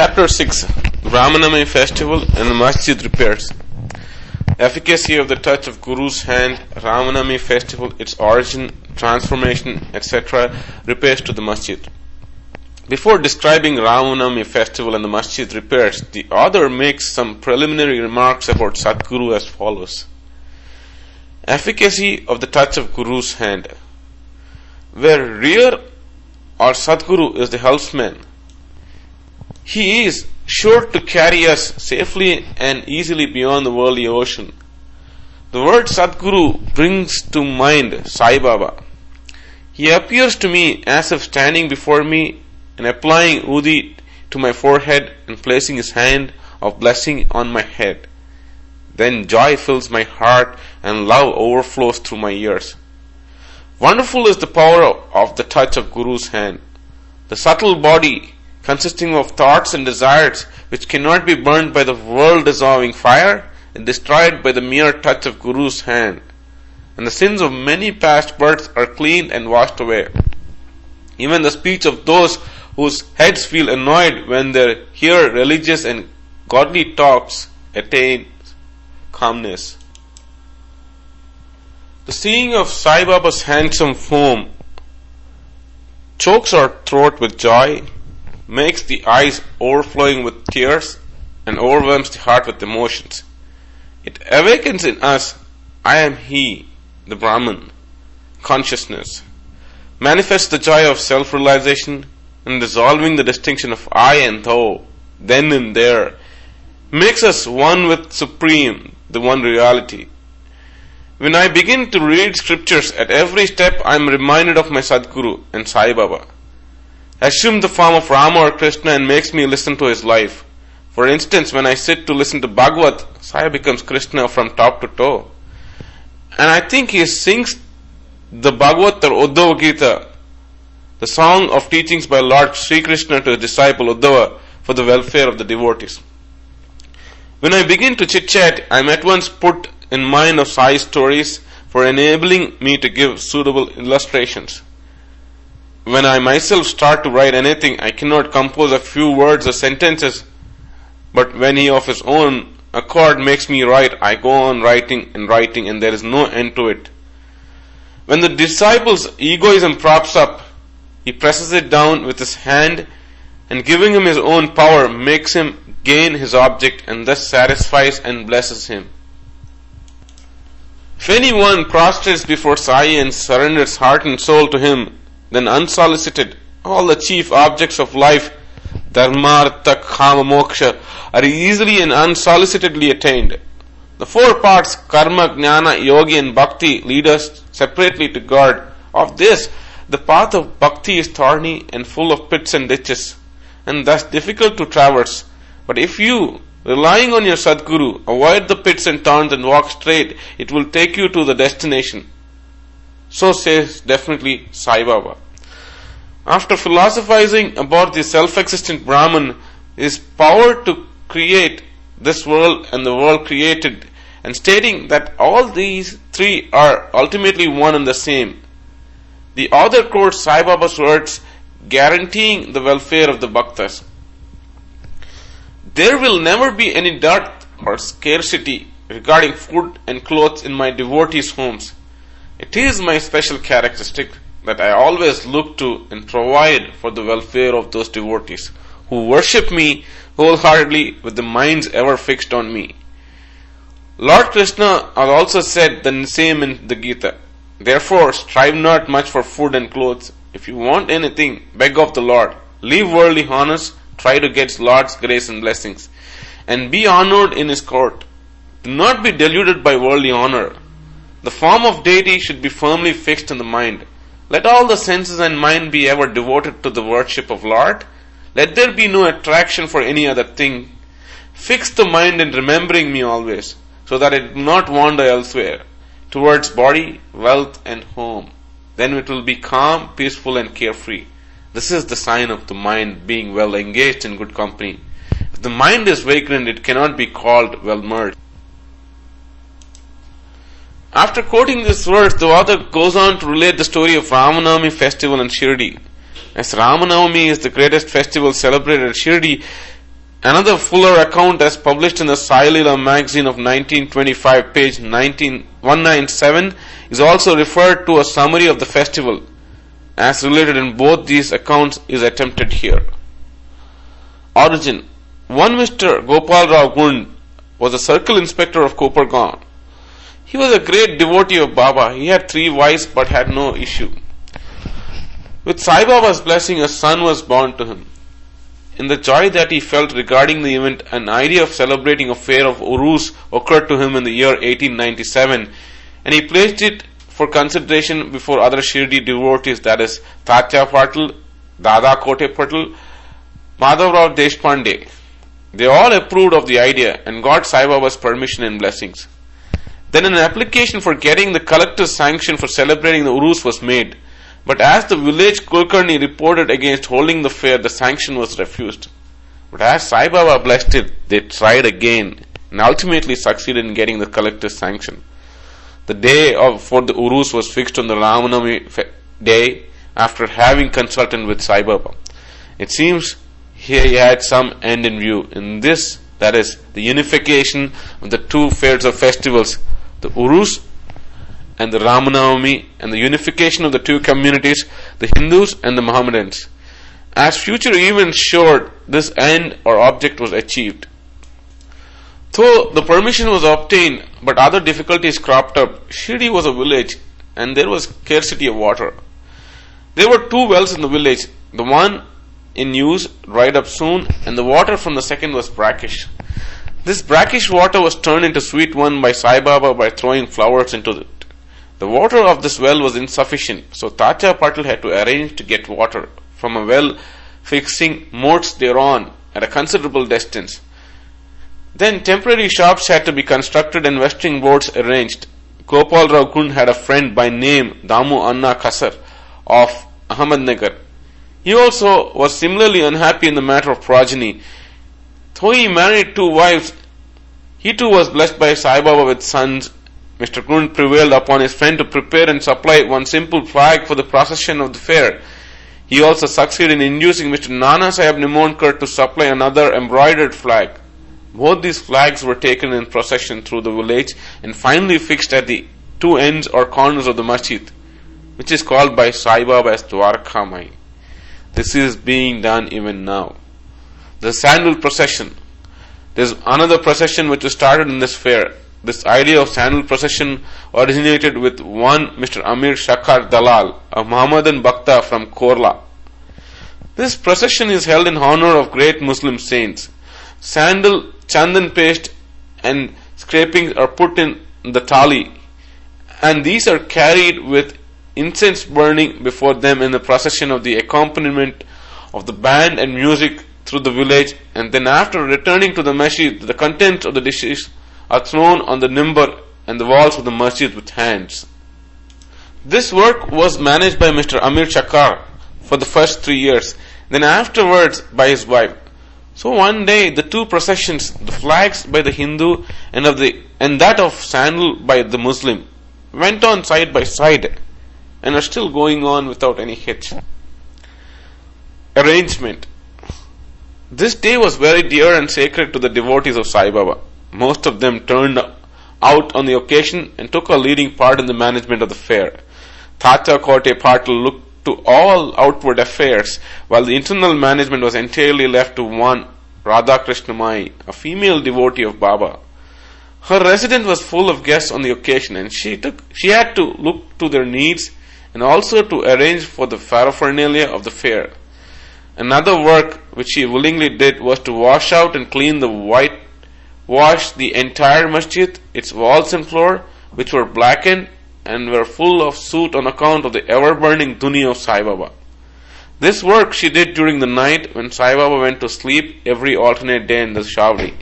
Chapter 6 Ramanami Festival and the Masjid Repairs. Efficacy of the touch of Guru's hand, Ramanami Festival, its origin, transformation, etc. repairs to the Masjid. Before describing Ramanami Festival and the Masjid repairs, the author makes some preliminary remarks about Sadguru as follows. Efficacy of the touch of Guru's hand. Where Rear or Sadguru is the helpsman, he is sure to carry us safely and easily beyond the worldly ocean. The word Sadguru brings to mind Sai Baba. He appears to me as if standing before me and applying Udi to my forehead and placing his hand of blessing on my head. Then joy fills my heart and love overflows through my ears. Wonderful is the power of the touch of Guru's hand. The subtle body, consisting of thoughts and desires which cannot be burned by the world-dissolving fire, and destroyed by the mere touch of Guru's hand. And the sins of many past births are cleaned and washed away. Even the speech of those whose heads feel annoyed when they hear religious and godly talks attains calmness. The seeing of Sai Baba's handsome form chokes our throat with joy, makes the eyes overflowing with tears, and overwhelms the heart with emotions. It awakens in us, I am he, the Brahman, consciousness, manifests the joy of self-realization, and dissolving the distinction of I and thou, then and there, makes us one with Supreme, the one reality. When I begin to read scriptures, at every step I am reminded of my Sadguru and Sai Baba. Assume the form of Rama or Krishna and makes me listen to his life. For instance, when I sit to listen to Bhagavat, Sai becomes Krishna from top to toe. And I think he sings the Bhagavat or Uddhava Gita, the song of teachings by Lord Sri Krishna to his disciple Uddhava for the welfare of the devotees. When I begin to chit-chat, I am at once put in mind of Sai's stories for enabling me to give suitable illustrations. When I myself start to write anything, I cannot compose a few words or sentences, but when he of his own accord makes me write, I go on writing, and there is no end to it. When the disciple's egoism props up, he presses it down with his hand, and giving him his own power makes him gain his object, and thus satisfies and blesses him. If anyone prostrates before Sai and surrenders heart and soul to him, then unsolicited, all the chief objects of life, dharma, artha, kama, moksha, are easily and unsolicitedly attained. The four parts, karma, jnana, yogi and bhakti, lead us separately to God. Of this, the path of bhakti is thorny and full of pits and ditches, and thus difficult to traverse. But if you, relying on your Sadguru, avoid the pits and thorns and walk straight, it will take you to the destination. So says definitely Sai Baba. After philosophizing about the self-existent Brahman, his power to create this world and the world created, and stating that all these three are ultimately one and the same, the author quotes Sai Baba's words, guaranteeing the welfare of the bhaktas. There will never be any dearth or scarcity regarding food and clothes in my devotees' homes. It is my special characteristic that I always look to and provide for the welfare of those devotees who worship me wholeheartedly with the minds ever fixed on me. Lord Krishna has also said the same in the Gita. Therefore, strive not much for food and clothes. If you want anything, beg of the Lord. Leave worldly honors, try to get Lord's grace and blessings, and be honored in His court. Do not be deluded by worldly honor. The form of deity should be firmly fixed in the mind. Let all the senses and mind be ever devoted to the worship of Lord. Let there be no attraction for any other thing. Fix the mind in remembering me always, so that it do not wander elsewhere, towards body, wealth and home. Then it will be calm, peaceful and carefree. This is the sign of the mind being well engaged in good company. If the mind is vagrant, it cannot be called well merged. After quoting this verse, the author goes on to relate the story of Ramanami festival in Shirdi. As Ramanavami is the greatest festival celebrated at Shirdi, Another fuller account, as published in the Sai Leela magazine of 1925, page 197, is also referred to. A summary of the festival, as related in both these accounts, is attempted here. Origin. One Mr. Gopal Rao Gund was a circle inspector of Kopargaon. He was a great devotee of Baba. He had 3 wives but had no issue. With Sai Baba's blessing, a son was born to him. In the joy that he felt regarding the event, an idea of celebrating a fair of Urus occurred to him in the year 1897, and he placed it for consideration before other Shirdi devotees, that is, Tatya Patil, Dada Kote Patil, Madhavrao Deshpande. They all approved of the idea and got Sai Baba's permission and blessings. Then an application for getting the collector's sanction for celebrating the Urus was made. But as the village Kulkarni reported against holding the fair, the sanction was refused. But as Sai Baba blessed it, they tried again and ultimately succeeded in getting the collector's sanction. The day for the Urus was fixed on the Ramanami day after having consulted with Sai Baba. It seems here he had some end in view. In this, that is, the unification of the 2 fairs of festivals, the Urus and the Ramanavami, and the unification of the 2 communities, the Hindus and the Mohammedans. As future events showed, this end or object was achieved. Though the permission was obtained, but other difficulties cropped up. Shirdi was a village, and there was scarcity of water. There were 2 wells in the village. The one in use dried up soon, and the water from the second was brackish. This brackish water was turned into sweet one by Sai Baba by throwing flowers into it. The water of this well was insufficient, so Tatya Patil had to arrange to get water from a well, fixing moats thereon at a considerable distance. Then temporary shops had to be constructed and westering boards arranged. Gopal Rao Gund had a friend by name Damu Anna Kasar of Ahmednagar. He also was similarly unhappy in the matter of progeny. Though he married 2 wives, he too was blessed by Sai Baba with sons. Mr. Gund prevailed upon his friend to prepare and supply one simple flag for the procession of the fair. He also succeeded in inducing Mr. Nana Sahib Nimonkar to supply another embroidered flag. Both these flags were taken in procession through the village and finally fixed at the 2 ends or corners of the masjid, which is called by Sai Baba as Dwarka Mai. This is being done even now. The sandal procession. There is another procession which was started in this fair. This idea of sandal procession originated with one Mr. Amir Shakar Dalal, a Muhammadan Bhakta from Korla. This procession is held in honor of great Muslim saints. Sandal, chandan paste and scrapings are put in the tali, and these are carried with incense burning before them in the procession of the accompaniment of the band and music through the village, and then after returning to the masjid, the contents of the dishes are thrown on the nimbar and the walls of the masjid with hands. This work was managed by Mr. Amir Chakar for the first 3 years, then afterwards by his wife. So one day the 2 processions, the flags by the Hindu and that of sandal by the Muslim, went on side by side and are still going on without any hitch. Arrangement. This day was very dear and sacred to the devotees of Sai Baba. Most of them turned out on the occasion and took a leading part in the management of the fair. Tatya Kote Patil looked to all outward affairs, while the internal management was entirely left to one Radha Krishna Mai, a female devotee of Baba. Her residence was full of guests on the occasion, and she had to look to their needs and also to arrange for the paraphernalia of the fair. Another work which she willingly did was to wash out and clean wash the entire masjid, its walls and floor, which were blackened and were full of soot on account of the ever-burning dhuni of Sai Baba. This work she did during the night when Sai Baba went to sleep every alternate day in the Shavli.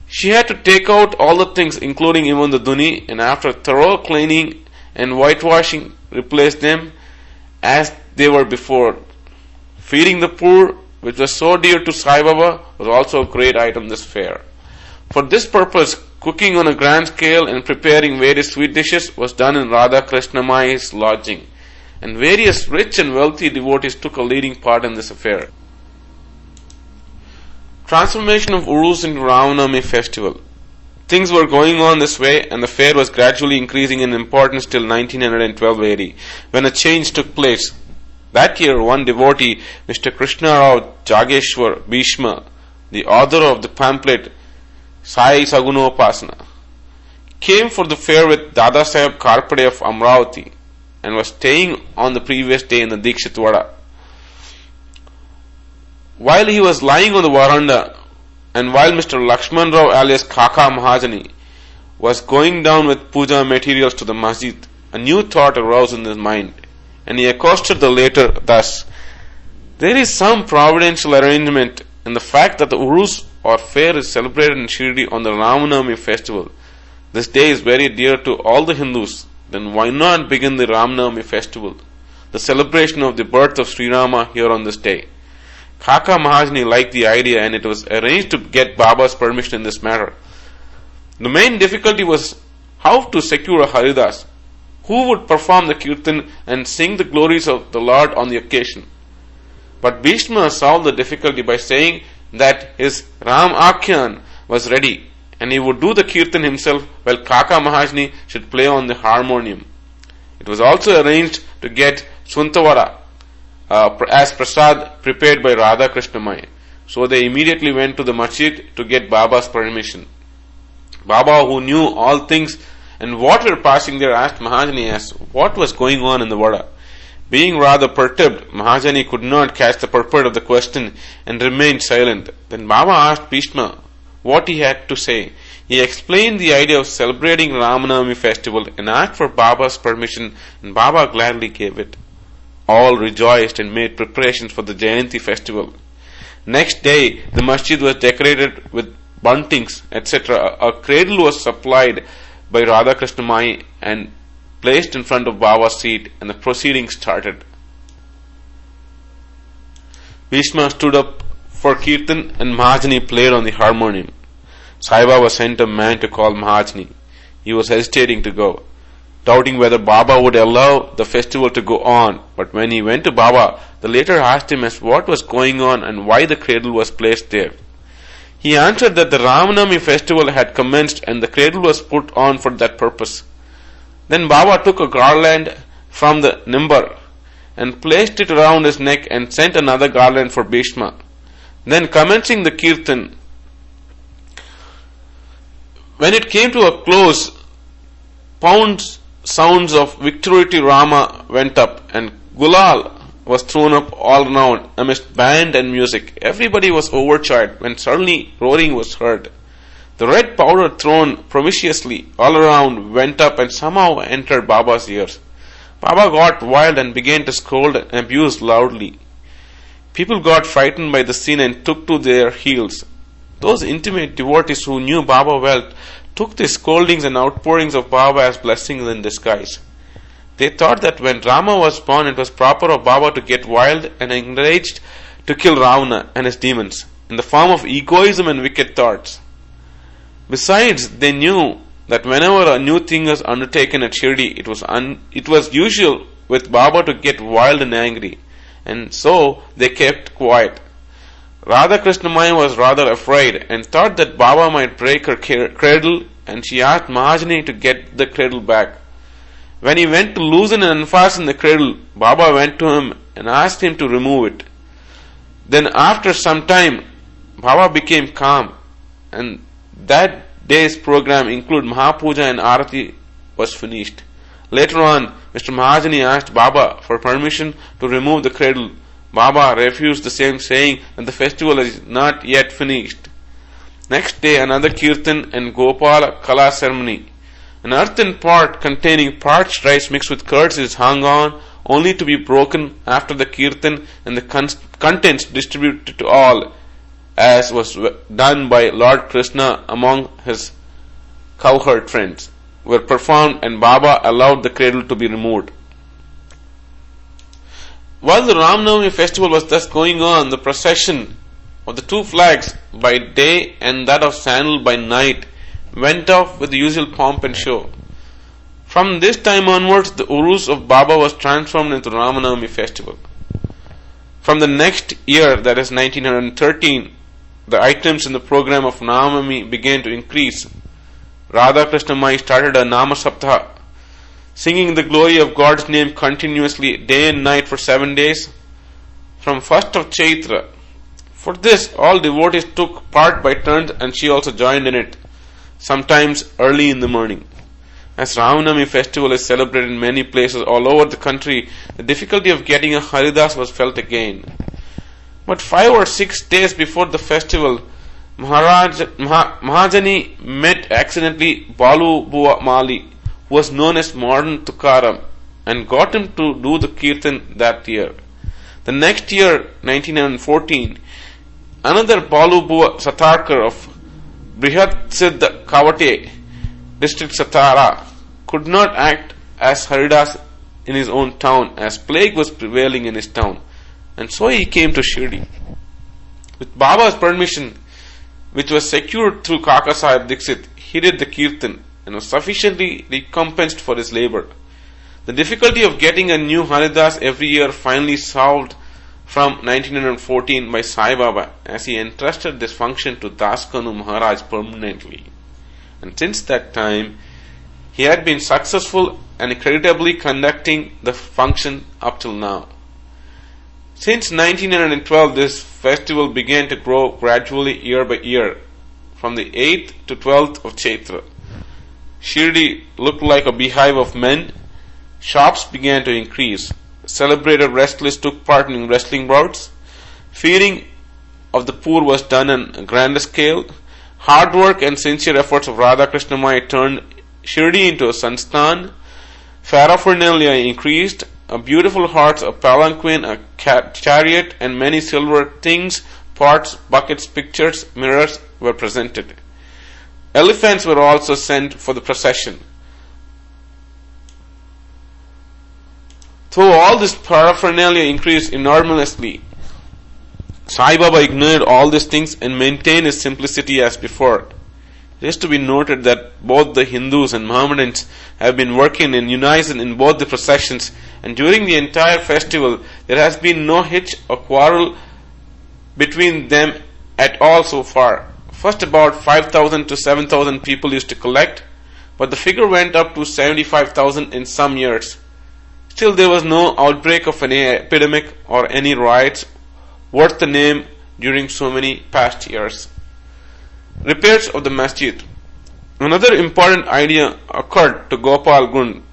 She had to take out all the things, including even the dhuni, and after thorough cleaning and whitewashing, replace them as they were before. Feeding the poor, which was so dear to Sai Baba, was also a great item this fair. For this purpose, cooking on a grand scale and preparing various sweet dishes was done in Radha Krishna Mai's lodging, and various rich and wealthy devotees took a leading part in this affair. Transformation of Urus into Ramanavami festival. Things were going on this way, and the fair was gradually increasing in importance till 1912 AD, when a change took place. That year, one devotee, Mr. Krishna Rao Jageshwar Bhishma, the author of the pamphlet Sai Sagunopasana, came for the fair with Dada Saheb Karpade of Amravati and was staying on the previous day in the Dikshit Vada. While he was lying on the veranda, and while Mr. Lakshman Rao alias Kaka Mahajani was going down with puja materials to the masjid, a new thought arose in his mind, and he accosted the latter thus: "There is some providential arrangement in the fact that the Urus or fair is celebrated in Shirdi on the Ramanavami festival. This day is very dear to all the Hindus. Then why not begin the Ramanavami festival, the celebration of the birth of Sri Rama, here on this day?" Kaka Mahajani liked the idea, and it was arranged to get Baba's permission in this matter. The main difficulty was how to secure a Haridas who would perform the kirtan and sing the glories of the Lord on the occasion. But Bhishma solved the difficulty by saying that his Ram Akhyan was ready, and he would do the kirtan himself while Kaka Mahajani should play on the harmonium. It was also arranged to get Suntavara as prasad prepared by Radha Krishnamai. So they immediately went to the masjid to get Baba's permission. Baba, who knew all things and what were passing there, asked Mahajani as what was going on in the Vada. Being rather perturbed, Mahajani could not catch the purport of the question and remained silent. Then Baba asked Bhishma what he had to say. He explained the idea of celebrating Ramanavami festival and asked for Baba's permission, and Baba gladly gave it. All rejoiced and made preparations for the Jayanti festival. Next day, the masjid was decorated with buntings, etc. A cradle was supplied by Radha Krishnamai and placed in front of Baba's seat, and the proceedings started. Bhishma stood up for kirtan and Mahajani played on the harmonium. Sai Baba sent a man to call Mahajani. He was hesitating to go, doubting whether Baba would allow the festival to go on. But when he went to Baba, the latter asked him as what was going on and why the cradle was placed there. He answered that the Ramanavami festival had commenced and the cradle was put on for that purpose. Then Baba took a garland from the nimbar and placed it around his neck and sent another garland for Bhishma. Then commencing the kirtan, when it came to a close, sounds of Victory to Rama went up, and Gulal was thrown up all around amidst band and music. Everybody was overjoyed when suddenly roaring was heard. The red powder thrown promiscuously all around went up and somehow entered Baba's ears. Baba got wild and began to scold and abuse loudly. People got frightened by the scene and took to their heels. Those intimate devotees who knew Baba well took the scoldings and outpourings of Baba as blessings in disguise. They thought that when Rama was born, it was proper of Baba to get wild and enraged to kill Ravana and his demons in the form of egoism and wicked thoughts. Besides, they knew that whenever a new thing was undertaken at Shirdi, it was usual with Baba to get wild and angry, and so they kept quiet. Radha Krishnamai was rather afraid and thought that Baba might break her cradle, and she asked Mahajani to get the cradle back. When he went to loosen and unfasten the cradle, Baba went to him and asked him to remove it. Then after some time, Baba became calm, and that day's program including Mahapuja and Arati was finished. Later on, Mr. Mahajani asked Baba for permission to remove the cradle. Baba refused the same, saying that the festival is not yet finished. Next day, another kirtan and Gopala Kala ceremony. An earthen pot containing parched rice mixed with curds is hung on, only to be broken after the kirtan and the contents distributed to all, as was done by Lord Krishna among his cowherd friends, were performed, and Baba allowed the cradle to be removed. While the Ramanavami festival was thus going on, the procession of the two flags by day and that of sandal by night went off with the usual pomp and show. From this time onwards, the Urus of Baba was transformed into Ramanavami festival. From the next year, that is 1913, the items in the program of Namami began to increase. Radha Krishna Mai started a Nama Saptaha, singing the glory of God's name continuously day and night for 7 days from 1st of Chaitra. For this, all devotees took part by turns and she also joined in it, sometimes early in the morning. As Ramanami festival is celebrated in many places all over the country, the difficulty of getting a Haridas was felt again. But 5 or 6 days before the festival, Mahajani met accidentally Balu Bua Mali, who was known as modern Tukaram, and got him to do the Kirtan that year. The next year, 1914, another Balu Bua Satarkar of Brihat Siddha Kavate, district Satara, could not act as Haridas in his own town as plague was prevailing in his town, and so he came to Shirdi. With Baba's permission, which was secured through Kaka Sahib Dixit, he did the Kirtan and was sufficiently recompensed for his labor. The difficulty of getting a new Haridas every year finally solved from 1914 by Sai Baba, as he entrusted this function to Daskanu Maharaj permanently. And since that time, he had been successful and creditably conducting the function up till now. Since 1912, this festival began to grow gradually year by year, from the 8th to 12th of Chaitra. Shirdi looked like a beehive of men. Shops began to increase. Celebrated wrestlers took part in wrestling bouts. Feeding of the poor was done on a grander scale. Hard work and sincere efforts of Radha Krishna Mai turned Shirdi into a Sansthan. Paraphernalia increased. A beautiful horse, a palanquin, a chariot, and many silver things, pots, buckets, pictures, mirrors were presented. Elephants were also sent for the procession. Though all this paraphernalia increased enormously, Sai Baba ignored all these things and maintained his simplicity as before. It is to be noted that both the Hindus and Mohammedans have been working in unison in both the processions, and during the entire festival there has been no hitch or quarrel between them at all so far. First about 5,000 to 7,000 people used to collect, but the figure went up to 75,000 in some years. Still there was no outbreak of any epidemic or any riots worth the name during so many past years. Repairs of the masjid. Another important idea occurred to Gopal Gund.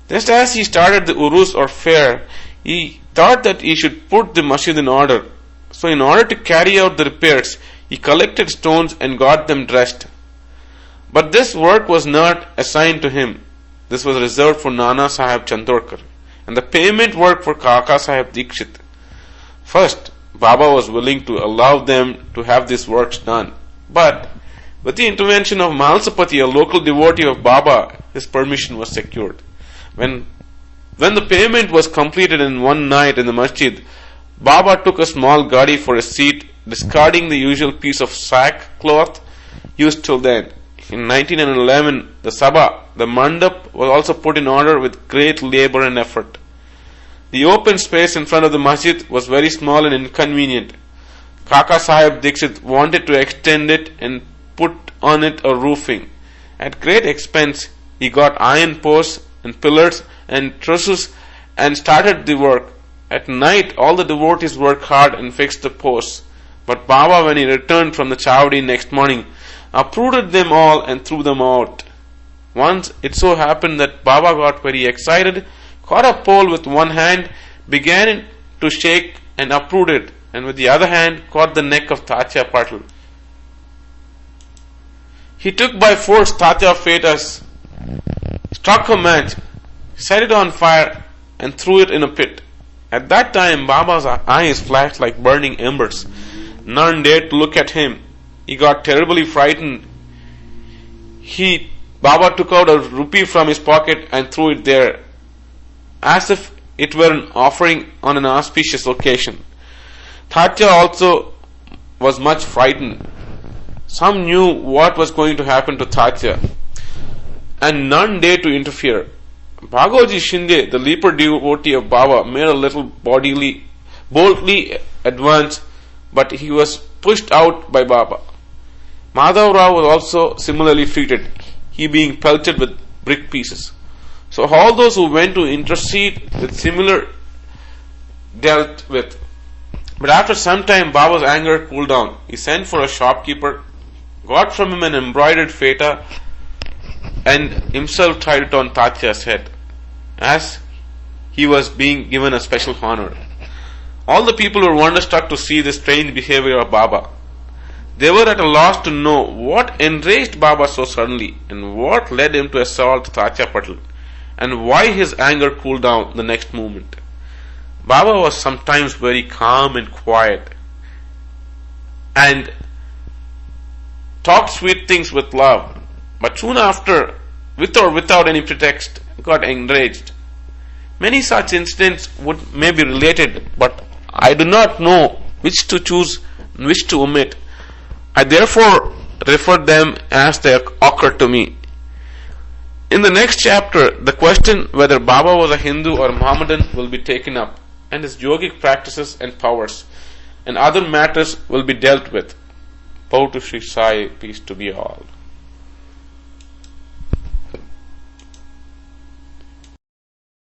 Just as he started the urus or fair, he thought that he should put the masjid in order. So in order to carry out the repairs, he collected stones and got them dressed. But this work was not assigned to him. This was reserved for Nana Sahib Chandorkar, and the payment work for Kaka Sahib Dikshit. First, Baba was willing to allow them to have these works done. But with the intervention of Malsapati, a local devotee of Baba, his permission was secured. When the payment was completed in one night in the masjid, Baba took a small gadi for a seat, discarding the usual piece of sackcloth used till then. In 1911, the Sabha, the mandap, was also put in order with great labor and effort. The open space in front of the masjid was very small and inconvenient. Kaka Sahib Dixit wanted to extend it and put on it a roofing. At great expense, he got iron posts and pillars and trusses and started the work. At night, all the devotees worked hard and fixed the posts. But Baba, when he returned from the Chavdi next morning, uprooted them all and threw them out. Once it so happened that Baba got very excited, caught a pole with one hand, began to shake and uproot it, and with the other hand caught the neck of Tatya Patil. He took by force Tatya fetus, struck a match, set it on fire, and threw it in a pit. At that time, Baba's eyes flashed like burning embers. None dared to look at him. He got terribly frightened. Baba took out a rupee from his pocket and threw it there, as if it were an offering on an auspicious occasion. Tatya also was much frightened. Some knew what was going to happen to Tatya, and none dared to interfere. Bhagoji Shinde, the leaper devotee of Baba, made a little boldly advance, but he was pushed out by Baba. Madhav Rao was also similarly treated, he being pelted with brick pieces. So all those who went to intercede with similar dealt with. But after some time Baba's anger cooled down. He sent for a shopkeeper, got from him an embroidered feta, and himself tied it on Tatya's head, as he was being given a special honor. All the people were wonderstruck to see the strange behavior of Baba. They were at a loss to know what enraged Baba so suddenly, and what led him to assault Tatya Patil, and why his anger cooled down the next moment. Baba was sometimes very calm and quiet, and talked sweet things with love, but soon after, with or without any pretext, got enraged. Many such incidents may be related, but I do not know which to choose and which to omit. I therefore refer them as they occur to me. In the next chapter, the question whether Baba was a Hindu or Mohammedan will be taken up, and his yogic practices and powers, and other matters will be dealt with. Bow to Shri Sai, peace to be all.